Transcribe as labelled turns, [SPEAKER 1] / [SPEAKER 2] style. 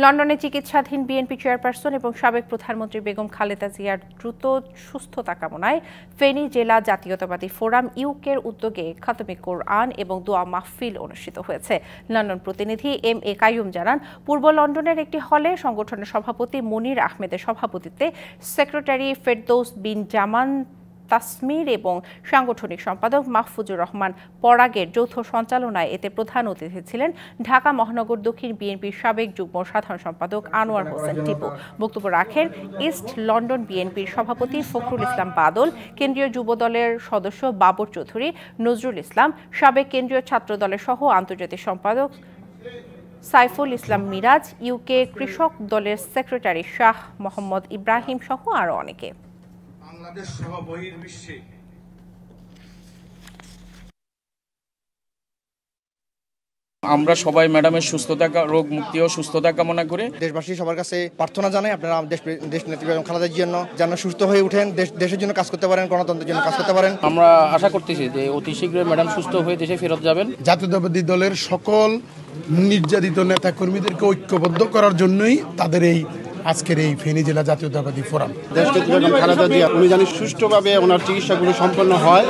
[SPEAKER 1] লন্ডনে চিকিৎসাধীন BNP chairperson এবং সাবেক প্রধানমন্ত্রী বেগম খালেদা জিয়ার দ্রুত সুস্থতা কামনায় ফেনী জেলা জাতীয়তাবাদী ফোরাম ইউকের উদ্যোগে খাতমে কোরআন এবং দোয়া মাহফিল অনুষ্ঠিত হয়েছে। লন্ডন প্রতিনিধি এম এ কাইয়ুম জানান, পূর্ব লন্ডনের একটি হলে সংগঠনের সভাপতি মনির আহমেদের সভাপতিত্বে সেক্রেটারি ফেরদৌস বিন জামান তাসমির এবং সাংগঠনিক সম্পাদক মাহফুজুর রহমান পরাগের যৌথ সঞ্চালনায় এতে প্রধান অতিথি ছিলেন ঢাকা মহানগর দক্ষিণ বিএনপির সাবেক যুগ্ম সাধারণ সম্পাদক আনোয়ার হোসেন টিপু। বক্তব্য রাখেন ইস্ট লন্ডন বিএনপির সভাপতি ফখরুল ইসলাম বাদল, কেন্দ্রীয় যুব দলের সদস্য বাবর চৌধুরী, নজরুল ইসলাম, সাবেক কেন্দ্রীয় ছাত্র দলের সহ আন্তর্জাতিক সম্পাদক সাইফুল ইসলাম মিরাজ, ইউকে কৃষক দলের সেক্রেটারি শাহ মোহাম্মদ ইব্রাহিম সহ আরও অনেকে।
[SPEAKER 2] আমরা সবাই ম্যাডামের সুস্থতা, রোগ মুক্তি ও সুস্থতা কামনা করে
[SPEAKER 3] দেশবাসী সবার কাছে প্রার্থনা জানাই আপনারা দেশ নেত্রী বেগম খালেদা জিয়ার জন্য যেন সুস্থ হয়ে উঠেন, দেশের জন্য কাজ করতে পারেন, গণতন্ত্রের জন্য কাজ করতে পারেন।
[SPEAKER 2] আমরা আশা করতেছি যে অতি শীঘ্রই ম্যাডাম সুস্থ হয়ে দেশে ফেরত যাবেন।
[SPEAKER 4] জাতীয়তাবাদী দলের সকল নির্যাতিত নেতা কর্মীদেরকে ঐক্যবদ্ধ করার জন্যই তাদের এই আজকের এই ফেনী জেলা জাতীয়তাবাদী ফোরাম।
[SPEAKER 5] দেশনেত্রী বেগম খালেদা জিয়া উনি জানি সুষ্ঠুভাবে ওনার চিকিৎসাগুলো সম্পন্ন হয়।